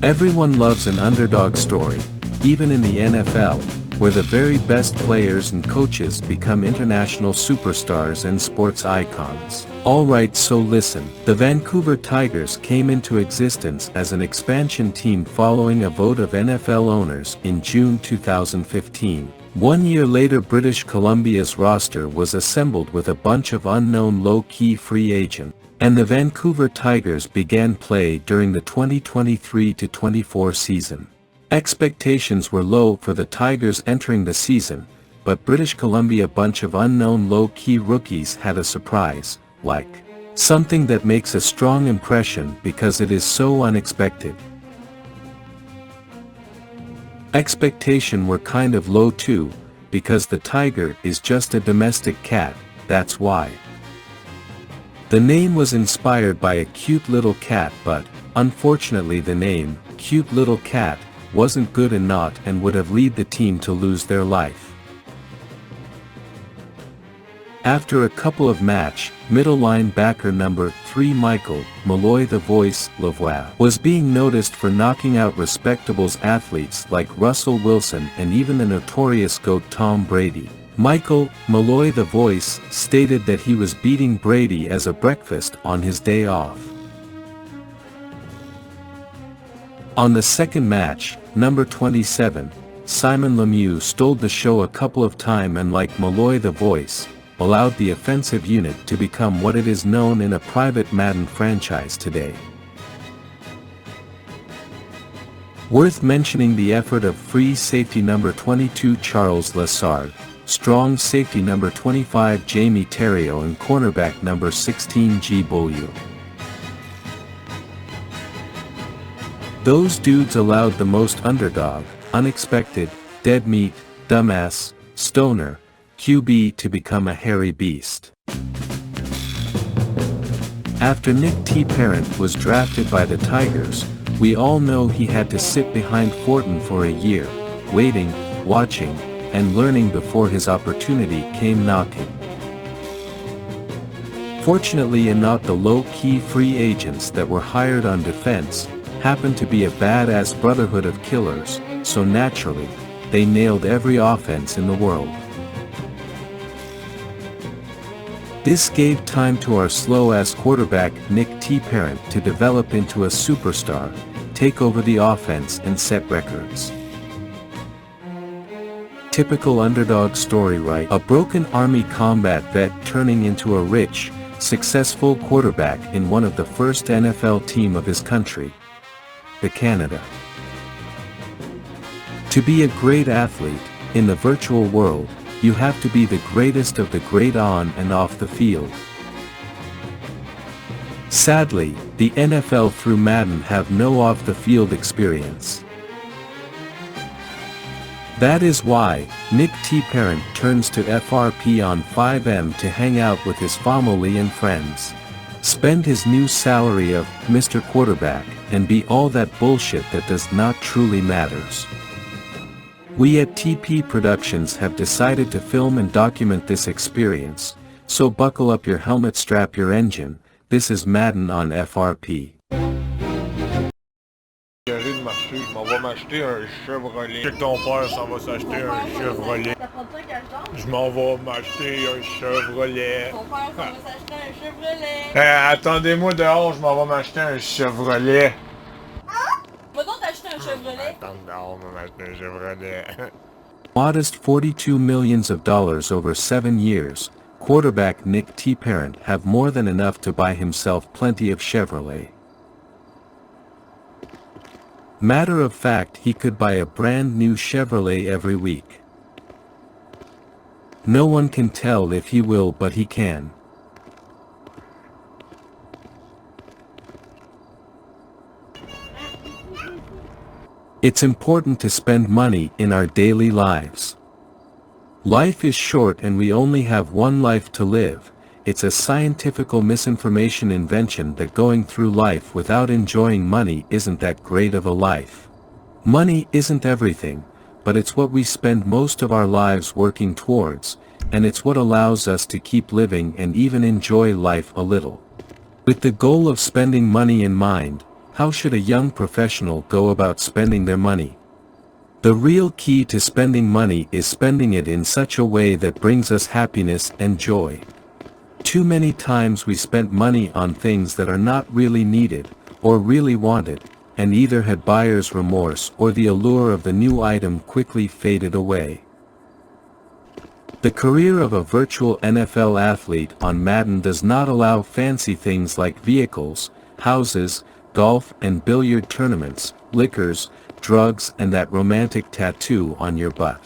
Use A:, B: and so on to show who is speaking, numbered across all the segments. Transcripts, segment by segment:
A: Everyone loves an underdog story, even in the NFL, where the very best players and coaches become international superstars and sports icons. Alright, so listen. The Vancouver Tigers came into existence as an expansion team following a vote of NFL owners in June 2015. 1 year later, British Columbia's roster was assembled with a bunch of unknown low-key free agents, and the Vancouver Tigers began play during the 2023-24 season. Expectations were low for the Tigers entering the season, but British Columbia bunch of unknown low-key rookies had a surprise, like something that makes a strong impression because it is so unexpected. Expectations were kind of low too, because the tiger is just a domestic cat, that's why. The name was inspired by a cute little cat, but, unfortunately, the name, Cute Little Cat, wasn't good enough and would have led the team to lose their life. After a couple of matches, middle linebacker number 3 Michael Molloy the Voice Lavoie was being noticed for knocking out respectable athletes like Russell Wilson and even the notorious GOAT Tom Brady. Michael Molloy the Voice stated that he was beating Brady as a breakfast on his day off. On the second match, number 27, Simon Lemieux stole the show a couple of times and, like Molloy the Voice, allowed the offensive unit to become what it is known in a private Madden franchise today. Worth mentioning the effort of free safety number 22 Charles Lessard, strong safety number 25 Jamey Thériault and cornerback number 16 G. Beaulieu. Those dudes allowed the most underdog, unexpected, dead meat, dumbass, stoner, QB to become a hairy beast. After Nick T. Parent was drafted by the Tigers, we all know he had to sit behind Fortin for a year, waiting, watching, and learning before his opportunity came knocking. Fortunately enough, the low-key free agents that were hired on defense happened to be a badass brotherhood of killers, so naturally, they nailed every offense in the world. This gave time to our slow-ass quarterback Nick T. Parent to develop into a superstar, take over the offense and set records. Typical underdog story, right? A broken army combat vet turning into a rich, successful quarterback in one of the first NFL team of his country, the Canada. To be a great athlete, in the virtual world, you have to be the greatest of the great on and off the field. Sadly, the NFL through Madden have no off-the-field experience. That is why, Nick T. Parent turns to FRP on FiveM to hang out with his family and friends. Spend his new salary of Mr. Quarterback, and be all that bullshit that does not truly matters. We at TP Productions have decided to film and document this experience, so buckle up your helmet, strap your engine. This is Madden on FRP.
B: De marcher, je m'en vais m'acheter un Chevrolet. Je sais que ton père s'en va s'acheter un Chevrolet. Je m'en vais m'acheter un Chevrolet.
C: Ton père s'en va s'acheter un Chevrolet.
B: Attendez-moi dehors, je m'en vais m'acheter un Chevrolet.
C: Va donc t'acheter un Chevrolet.
B: Attends dehors, je vais m'acheter un Chevrolet.
A: Modest $42 million over 7 years, quarterback Nick T. Parent have more than enough to buy himself plenty of Chevrolet. Matter of fact, he could buy a brand new Chevrolet every week. No one can tell if he will, but he can. It's important to spend money in our daily lives. Life is short and we only have one life to live. It's a scientifical misinformation invention that going through life without enjoying money isn't that great of a life. Money isn't everything, but it's what we spend most of our lives working towards, and it's what allows us to keep living and even enjoy life a little. With the goal of spending money in mind, How should a young professional go about spending their money? The real key to spending money is spending it in such a way that brings us happiness and joy. Too many times we spent money on things that are not really needed, or really wanted, and either had buyer's remorse or the allure of the new item quickly faded away. The career of a virtual NFL athlete on Madden does not allow fancy things like vehicles, houses, golf and billiard tournaments, liquors, drugs and that romantic tattoo on your butt.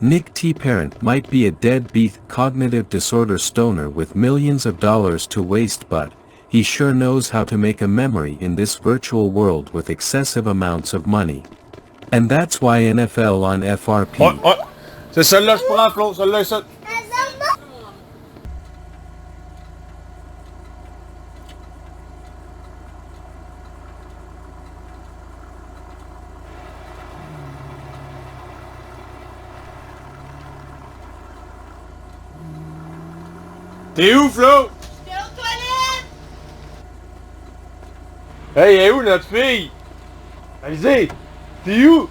A: Nick T. Parent might be a deadbeat cognitive disorder stoner with millions of dollars to waste, but he sure knows how to make a memory in this virtual world with excessive amounts of money. And that's why NFL on FRP.
B: C'est celle-là je prends, Flo, celle-là est T'es où, Flo?
C: T'es aux toilettes!
B: Hey, elle est où notre fille? Alizé, t'es où?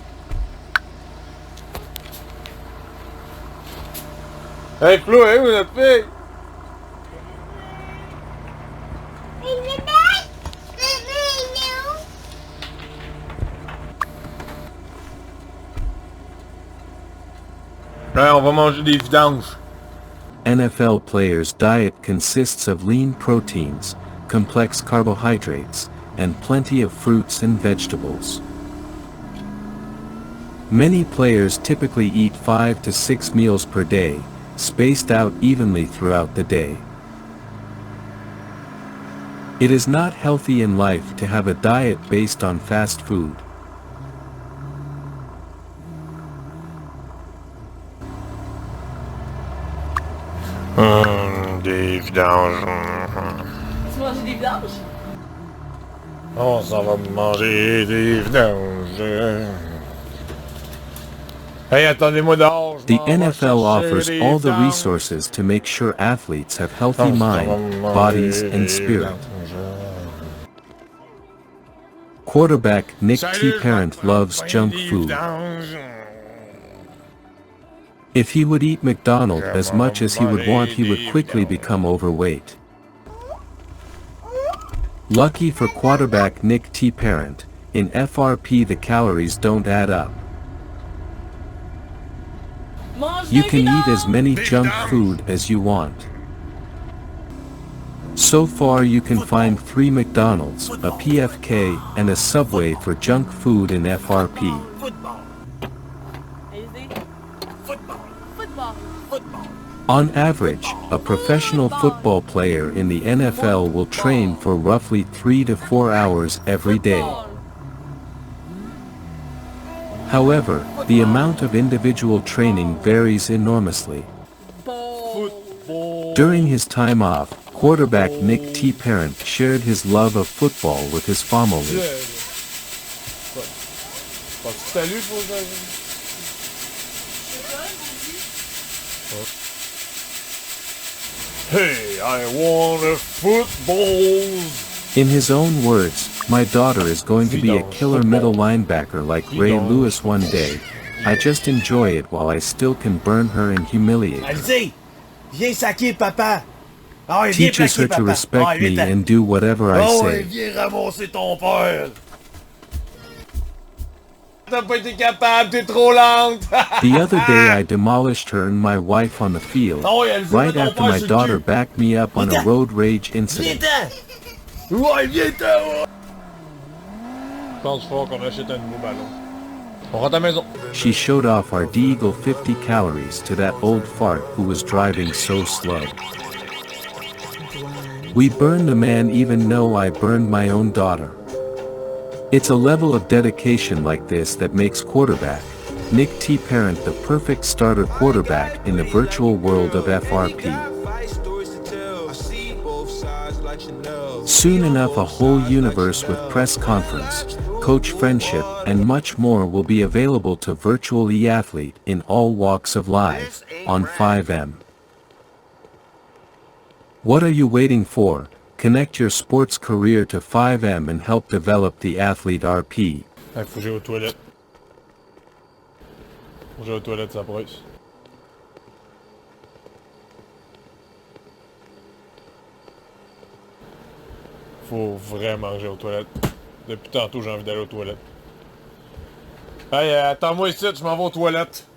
B: Hey Flo, elle est où notre fille? Ouais, on va manger des vidanges.
A: NFL players' diet consists of lean proteins, complex carbohydrates, and plenty of fruits and vegetables. Many players typically eat 5 to 6 meals per day, spaced out evenly throughout the day. It is not healthy in life to have a diet based on fast food.
B: Des vidanges.
C: Tu manges des vidanges?
B: On s'en va manger des vidanges. Hey, attendez-moi dehors.
A: The NFL offers all the resources to make sure athletes have healthy minds, bodies, and spirit. Quarterback Nick T. Parent loves junk food. If he would eat McDonald's as much as he would want, he would quickly become overweight. Lucky for quarterback Nick T. Parent, in FRP the calories don't add up. You can eat as many junk food as you want. So far you can find 3 McDonald's, a PFK, and a Subway for junk food in FRP. On average, a professional football player in the NFL will train for roughly 3 to 4 hours every day. However, the amount of individual training varies enormously. During his time off, quarterback Nick T. Parent shared his love of football with his family.
B: Hey, I want a football.
A: In his own words, my daughter is going to be a killer middle linebacker like Ray Lewis one day. I just enjoy it while I still can burn her and humiliate her. Teaches her to respect me and do whatever I say.
B: T'as pas été capable, t'es trop lente.
A: The other day I demolished her and my wife on the field, right after my daughter backed me up on a road rage incident.
B: Je pense fort qu'on achète un nouveau ballon. On rentre à la maison.
A: She showed off our Deagle 50 calories to that old fart who was driving so slow. We burned the man even though I burned my own daughter. It's a level of dedication like this that makes quarterback Nick T. Parent the perfect starter quarterback in the virtual world of FRP. Soon enough a whole universe with press conference, coach friendship and much more will be available to virtual e-athlete in all walks of life, on FiveM. What are you waiting for? Connect your sports career to FiveM and help develop the athlete RP.
B: Faut que j'aille aux toilettes. Faut que j'aille aux toilettes, ça presse. Faut vraiment que j'aille aux toilettes. Depuis tantôt, j'ai envie d'aller aux toilettes. Hey, attends-moi ici, je m'en vais aux toilettes.